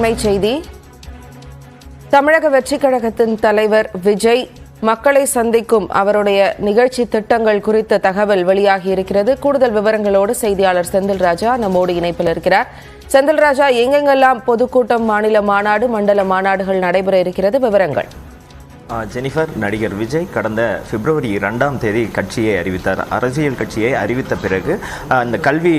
அண்மைச் செய்தி. தமிழக வெற்றிக் கழகத்தின் தலைவர் விஜய் மக்களை சந்திக்கும் அவருடைய நிகழ்ச்சி திட்டங்கள் குறித்த தகவல் வெளியாகி இருக்கிறது. கூடுதல் விவரங்களோடு செய்தியாளர் செந்தில் ராஜா நம்மோடு இணைப்பில் இருக்கிறார். செந்தில் ராஜா, எங்கெங்கெல்லாம் பொதுக்கூட்டம், மாநில மாநாடு, மண்டல மாநாடுகள் நடைபெற இருக்கிறது? விவரங்கள். ஜெனிஃபர், நடிகர் விஜய் கடந்த பிப்ரவரி 2ஆம் தேதி கட்சியை அறிவித்தார். அரசியல் கட்சியை அறிவித்த பிறகு அந்த கல்வி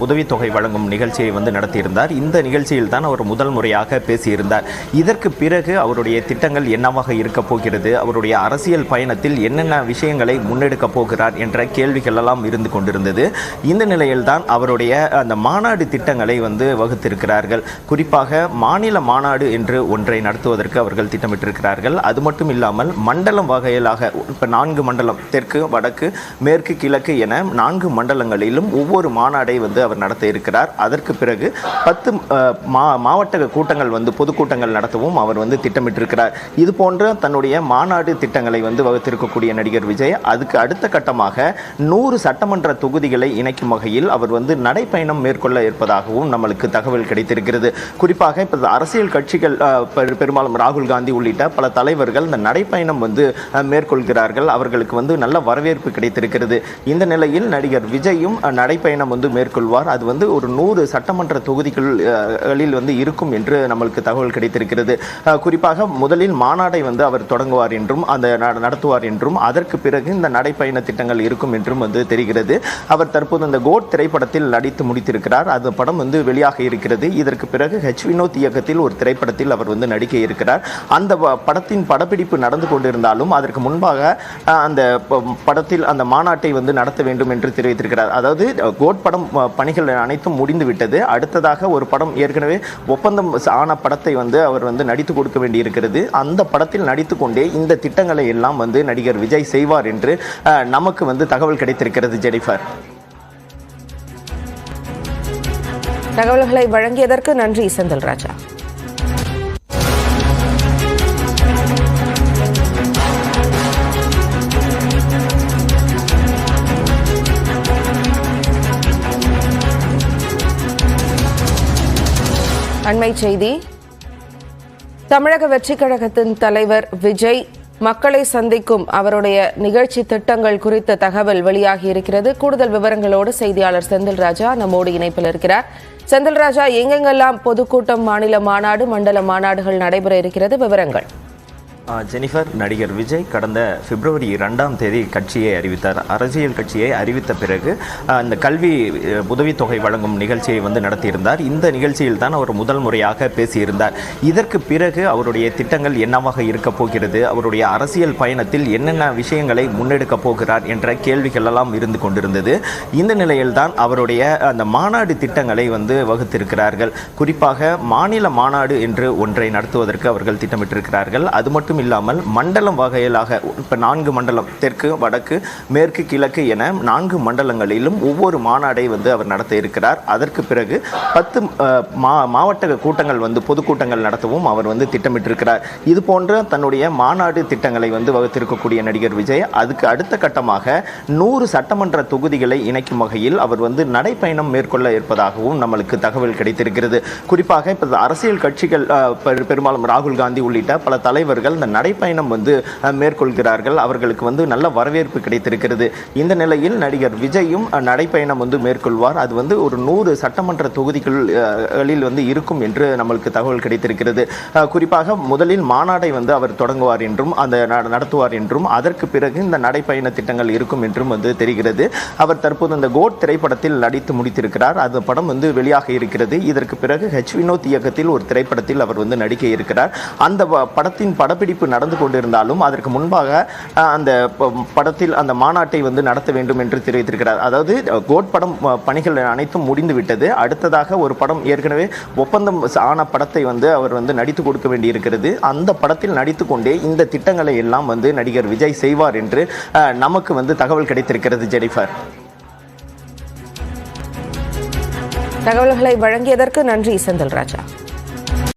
உதவித்தொகை வழங்கும் நிகழ்ச்சியை நடத்தியிருந்தார். இந்த நிகழ்ச்சியில் தான் அவர் முதல் முறையாக பேசியிருந்தார். இதற்கு பிறகு அவருடைய திட்டங்கள் என்னவாக இருக்கப் போகிறது, அவருடைய அரசியல் பயணத்தில் என்னென்ன விஷயங்களை முன்னெடுக்கப் போகிறார் என்ற கேள்விகள் எல்லாம் இருந்து கொண்டிருந்தது. இந்த நிலையில் தான் அவருடைய அந்த மாநாடு திட்டங்களை வகுத்திருக்கிறார்கள். குறிப்பாக மாநில மாநாடு என்று ஒன்றை நடத்துவதற்கு அவர்கள் திட்டமிட்டிருக்கிறார்கள். அது மட்டும் இல்லாமல் மண்டலம் வகையிலாக இப்போ 4 மண்டலம், தெற்கு, வடக்கு, மேற்கு, கிழக்கு என 4 மண்டலங்களிலும் ஒவ்வொரு மாநாடை அவர் நடத்த இருக்கிறார். அதற்கு பிறகு 10 மாவட்ட கூட்டங்கள் பொதுக்கூட்டங்கள் நடத்தவும் அவர் திட்டமிட்டிருக்கிறார். இது போன்ற தன்னுடைய மாநாடு திட்டங்களை வகுத்திருக்கக்கூடிய நடிகர் விஜய் அதுக்கு அடுத்த கட்டமாக 100 சட்டமன்ற தொகுதிகளை இணைக்கும் வகையில் அவர் நடைப்பயணம் மேற்கொள்ள இருப்பதாகவும் நம்மளுக்கு தகவல் கிடைத்திருக்கிறது. குறிப்பாக இப்போ அரசியல் கட்சிகள் பெரும்பாலும் ராகுல் காந்தி உள்ளிட்ட பல தலைவர்கள் இந்த நடைப்பயணம் மேற்கொள்கிறார்கள். அவர்களுக்கு நல்ல வரவேற்பு கிடைத்திருக்கிறது. இந்த நிலையில் நடிகர் விஜயும் நடைப்பயணம் மேற்கொள்வார். அது ஒரு 100 சட்டமன்ற தொகுதிகளில் இருக்கும் என்று நம்மளுக்கு தகவல் கிடைத்திருக்கிறது. குறிப்பாக முதலில் மாநாடை அவர் தொடங்குவார் என்றும் அந்த நடத்துவார் என்றும், அதற்கு பிறகு இந்த நடைப்பயண திட்டங்கள் இருக்கும் என்றும் தெரிகிறது. அவர் தற்போது இந்த கோட் திரைப்படத்தில் நடித்து முடித்திருக்கிறார். அந்த படம் வெளியாக இருக்கிறது. இதற்கு பிறகு வினோத் இயக்கத்தில் ஒரு திரைப்படத்தில் அவர் நடிக்க இருக்கிறார். அந்த படத்தின் படப்பிடிப்பு நடந்து கொண்டிருந்தாலும் அதற்கு முன்பாக அந்த படத்தில் அந்த மாநாட்டை நடத்த வேண்டும் என்று தெரிவித்திருக்கிறார். அதாவது கோட் படம் பணிகள் அனைத்தும் முடிந்துவிட்டது. அடுத்ததாக ஒரு படம் ஏற்கனவே ஒப்பந்தம் ஆன படத்தை அவர் நடித்து கொடுக்க வேண்டியிருக்கிறது. அந்த படத்தில் நடித்து கொண்டே இந்த திட்டங்களை எல்லாம் நடிகர் விஜய் செய்வார் என்று நமக்கு தகவல் கிடைத்திருக்கிறது. ஜெனிஃபர், தகவல்களை வழங்கியதற்கு நன்றி செந்தில் ராஜா. அண்மைச் செய்தி. தமிழக வெற்றிக் கழகத்தின் தலைவர் விஜய் மக்களை சந்திக்கும் அவருடைய நிகழ்ச்சி திட்டங்கள் குறித்த தகவல் வெளியாகி இருக்கிறது. கூடுதல் விவரங்களோடு செய்தியாளர் செந்தில் ராஜா நம்மோடு இணைப்பில் இருக்கிறார். செந்தில் ராஜா, எங்கெங்கெல்லாம் பொதுக்கூட்டம், மாநில மாநாடு, மண்டல மாநாடுகள் நடைபெற இருக்கிறது? விவரங்கள். ஜெனிஃபர், நடிகர் விஜய் கடந்த பிப்ரவரி 2ஆம் தேதி கட்சியை அறிவித்தார். அரசியல் கட்சியை அறிவித்த பிறகு அந்த கல்வி உதவித்தொகை வழங்கும் நிகழ்ச்சியை நடத்தியிருந்தார். இந்த நிகழ்ச்சியில் தான் அவர் முதல் முறையாக பேசியிருந்தார். இதற்கு பிறகு அவருடைய திட்டங்கள் என்னவாக இருக்கப் போகிறது, அவருடைய அரசியல் பயணத்தில் என்னென்ன விஷயங்களை முன்னெடுக்கப் போகிறார் என்ற கேள்விகள் எல்லாம் இருந்து கொண்டிருந்தது. இந்த நிலையில் தான் அவருடைய அந்த மாநாடு திட்டங்களை வகுத்திருக்கிறார்கள். குறிப்பாக மாநில மாநாடு என்று ஒன்றை நடத்துவதற்கு அவர்கள் திட்டமிட்டிருக்கிறார்கள். அது மட்டும் இல்லாமல் மண்டலம் வகையிலாக இப்போ 4 மண்டலம், தெற்கு, வடக்கு, மேற்கு, கிழக்கு என 4 மண்டலங்களிலும் ஒவ்வொரு மாநாடை அவர் நடத்த இருக்கிறார். அதற்கு பிறகு 10 மாவட்ட கூட்டங்கள் பொதுக்கூட்டங்கள் நடத்தவும் அவர் திட்டமிட்டிருக்கிறார். இது போன்ற தன்னுடைய மாநாடு திட்டங்களை வகுத்திருக்கக்கூடிய நடிகர் விஜய் அதுக்கு அடுத்த கட்டமாக 100 சட்டமன்ற தொகுதிகளை இணைக்கும் வகையில் அவர் நடைப்பயணம் மேற்கொள்ள இருப்பதாகவும் நம்மளுக்கு தகவல் கிடைத்திருக்கிறது. குறிப்பாக இப்போ அரசியல் கட்சிகள் பெரும்பாலும் ராகுல் காந்தி உள்ளிட்ட பல தலைவர்கள் இந்த நடைப்பயணம் மேற்கொள்கிறார்கள். அவர்களுக்கு நல்ல வரவேற்பு கிடைத்திருக்கிறது. இந்த நிலையில் நடிகர் விஜயும் நடைப்பயணம் மேற்கொள்வார். அது ஒரு 100 சட்டமன்ற தொகுதிகளில் இருக்கும் என்று நம்மளுக்கு தகவல் கிடைத்திருக்கிறது. குறிப்பாக முதலில் மாநாடை அவர் தொடங்குவார் என்றும் அந்த நடத்துவார் என்றும், அதற்கு பிறகு இந்த நடைப்பயண திட்டங்கள் இருக்கும் என்றும் தெரிகிறது. அவர் தற்போது இந்த கோட் திரைப்படத்தில் நடித்து முடித்திருக்கிறார். அந்த படம் வெளியாக இருக்கிறது. இதற்கு பிறகு வினோத் இயக்கத்தில் ஒரு திரைப்படத்தில் அவர் நடிக்க இருக்கிறார். அந்த படத்தின் படப்பிடிப்பு நடந்து கொண்டிருந்தாலும் அதற்கு முன்பாக அந்த படத்தில் அந்த மாநாட்டை நடத்த வேண்டும் என்று தெரிவித்திருக்கிறார். அதாவது கோட் படம் பணிகள் அனைத்தும் முடிந்துவிட்டது. அடுத்ததாக ஒரு படம் ஏற்கனவே ஒப்பந்தம் ஆன படத்தை அவர் நடித்து கொடுக்க வேண்டியிருக்கிறது. அந்த படத்தில் நடித்து கொண்டே இந்த திட்டங்களை எல்லாம் நடிகர் விஜய் செய்வார் என்று நமக்கு தகவல் கிடைத்திருக்கிறது. ஜெனிஃபர், தகவல்களை வழங்கியதற்கு நன்றி செந்தில் ராஜா.